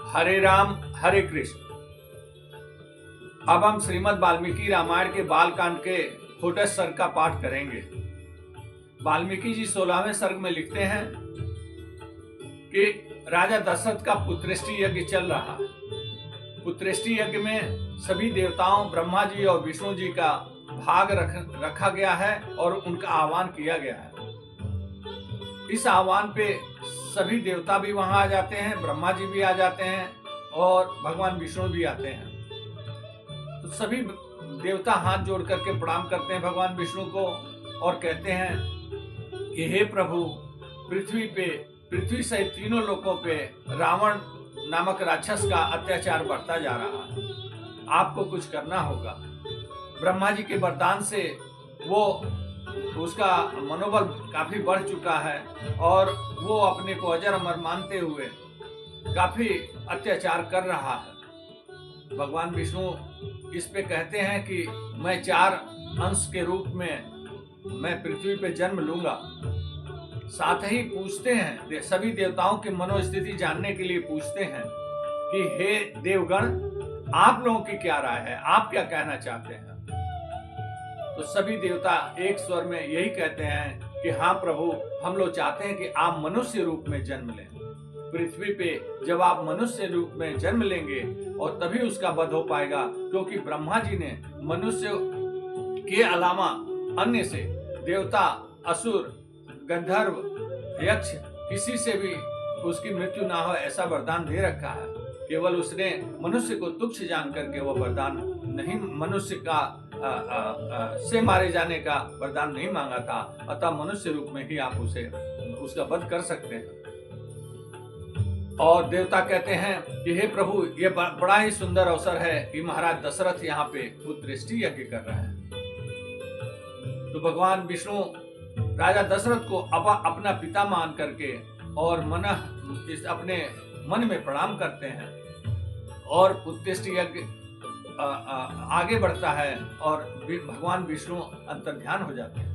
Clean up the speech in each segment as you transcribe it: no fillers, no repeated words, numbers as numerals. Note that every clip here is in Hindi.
हरे राम हरे कृष्ण। अब हम श्रीमद् वाल्मीकि रामायण के बालकांड के षोडश सर्ग का पाठ करेंगे। वाल्मीकि जी 16वें सर्ग में लिखते हैं कि राजा दशरथ का पुत्रेष्टि यज्ञ चल रहा है। पुत्रेष्टि यज्ञ में सभी देवताओं ब्रह्मा जी और विष्णु जी का भाग रखा गया है और उनका आह्वान किया गया है। इस आह्वान पे सभी देवता भी वहां आ जाते हैं, ब्रह्मा जी भी आ जाते हैं और भगवान विष्णु भी आते हैं। तो सभी देवता हाथ जोड़ करके प्रणाम करते हैं भगवान विष्णु को और कहते हैं कि हे प्रभु, पृथ्वी सहित तीनों लोकों पे रावण नामक राक्षस का अत्याचार बढ़ता जा रहा है, आपको कुछ करना होगा। ब्रह्मा जी के वरदान से उसका मनोबल काफी बढ़ चुका है और वो अपने को अजर अमर मानते हुए काफी अत्याचार कर रहा है। भगवान विष्णु इस पे कहते हैं कि मैं 4 अंश के रूप में मैं पृथ्वी पे जन्म लूंगा। साथ ही पूछते हैं, सभी देवताओं की मनोस्थिति जानने के लिए पूछते हैं कि हे देवगण, आप लोगों की क्या राय है, आप क्या कहना चाहते हैं। तो सभी देवता एक स्वर में यही कहते हैं कि हाँ प्रभु, हम लोग चाहते हैं कि आप मनुष्य रूप में जन्म लें। पृथ्वी पे जब आप मनुष्य रूप में जन्म लेंगे और तभी उसका वध हो पाएगा, क्योंकि ब्रह्मा जी ने मनुष्य के अलावा अन्य से देवता, असुर, गंधर्व, यक्ष किसी से भी उसकी मृत्यु ना हो ऐसा वरदान दे रखा है। केवल उसने मनुष्य को तुच्छ जान करके वो वरदान नहीं, मनुष्य का से मारे जाने का वरदान नहीं मांगा था। अतः मनुष्य रूप में ही आप उसका वध कर सकते हैं। और देवता कहते हैं कि हे प्रभु, ये बड़ा ही सुंदर अवसर है कि महाराज दशरथ यहाँ पे पुत्रेष्टि यज्ञ कर रहे हैं। तो भगवान विष्णु राजा दशरथ को अपना पिता मान करके और अपने मन में प्रणाम करते हैं और पुत्रेष्टि यज्ञ आगे बढ़ता है और भगवान विष्णु अंतर्ध्यान हो जाते हैं।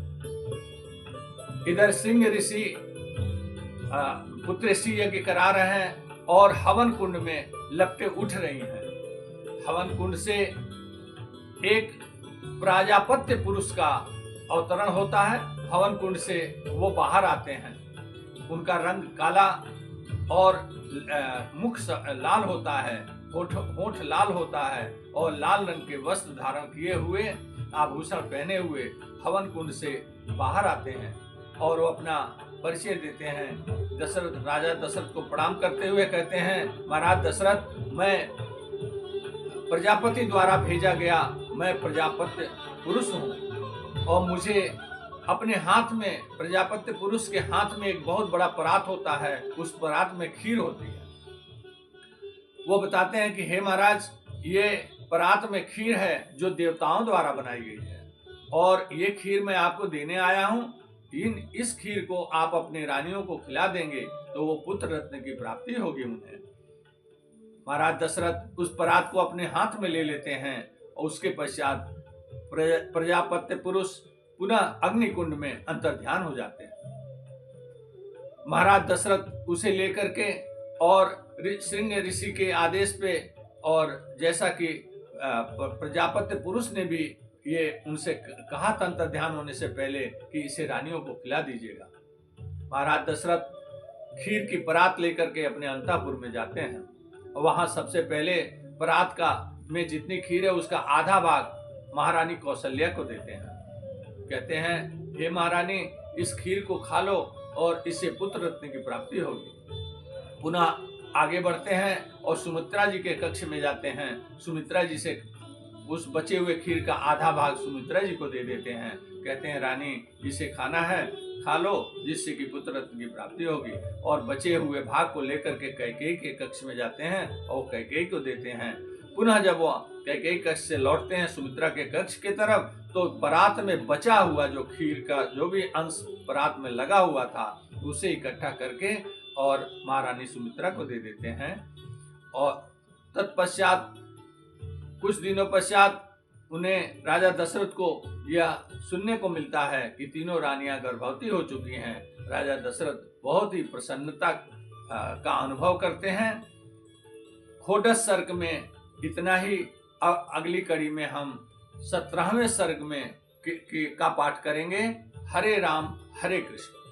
इधर सिंह ऋषि पुत्रेष्टि यज्ञ करा रहे हैं और हवन कुंड में लपटें उठ रही हैं। हवन कुंड से एक प्रजापत्य पुरुष का अवतरण होता है। हवन कुंड से वो बाहर आते हैं। उनका रंग काला और मुख लाल होता है, होठ लाल होता है और लाल रंग के वस्त्र धारण किए हुए, आभूषण पहने हुए हवन कुंड से बाहर आते हैं और वो अपना परिचय देते हैं। राजा दशरथ को प्रणाम करते हुए कहते हैं, महाराज दशरथ, मैं प्रजापति द्वारा भेजा गया, मैं प्रजापत्य पुरुष हूँ और मुझे अपने हाथ में, प्रजापत्य पुरुष के हाथ में एक बहुत बड़ा परात होता है, उस परात में खीर होती है। वो बताते हैं कि हे महाराज, ये परात में खीर है जो देवताओं द्वारा बनाई गई है और ये खीर मैं आपको देने आया हूँ। इस खीर को आप अपने रानियों को खिला देंगे तो वो पुत्र रत्न की प्राप्ति होगी उन्हें। महाराज दशरथ उस परात को अपने हाथ में ले लेते हैं और उसके पश्चात प्रजापत्य पुरुष पुनः अग्निकुंड में अंतर्ध्यान हो जाते हैं। महाराज दशरथ उसे लेकर के और सिंह ऋषि के आदेश पे, और जैसा कि प्रजापत्य पुरुष ने भी ये उनसे कहा था अंतर्ध्यान होने से पहले कि इसे रानियों को खिला दीजिएगा। महाराज दशरथ खीर की परात लेकर के अपने अंतापुर में जाते हैं और वहां सबसे पहले परात का में जितनी खीर है उसका आधा भाग महारानी कौशल्या को देते हैं। कहते हैं, हे महारानी, इस खीर को खा लो और इससे पुत्र रत्न की प्राप्ति होगी। पुनः आगे बढ़ते हैं और सुमित्रा जी के कक्ष में जाते हैं। सुमित्रा जी से उस बचे हुए खीर का आधा भाग सुमित्रा जी को दे देते हैं। कहते हैं, रानी, इसे खाना है, खा लो, जिससे कि पुत्र रत्न की प्राप्ति होगी। और बचे हुए भाग को लेकर के कैकेयी के कक्ष में जाते हैं और कैकेयी को देते हैं। पुनः जब वो कैकेयी कक्ष से लौटते हैं सुमित्रा के कक्ष की तरफ, तो परात में बचा हुआ जो खीर का जो भी अंश परात में लगा हुआ था उसे इकट्ठा करके और महारानी सुमित्रा को दे देते हैं। और तत्पश्चात कुछ दिनों पश्चात उन्हें राजा दशरथ को यह सुनने को मिलता है कि तीनों रानियां गर्भवती हो चुकी हैं। राजा दशरथ बहुत ही प्रसन्नता का अनुभव करते हैं होडस सर्ग में इतना ही। अगली कड़ी में हम 17वें सर्ग में का पाठ करेंगे। हरे राम हरे कृष्ण।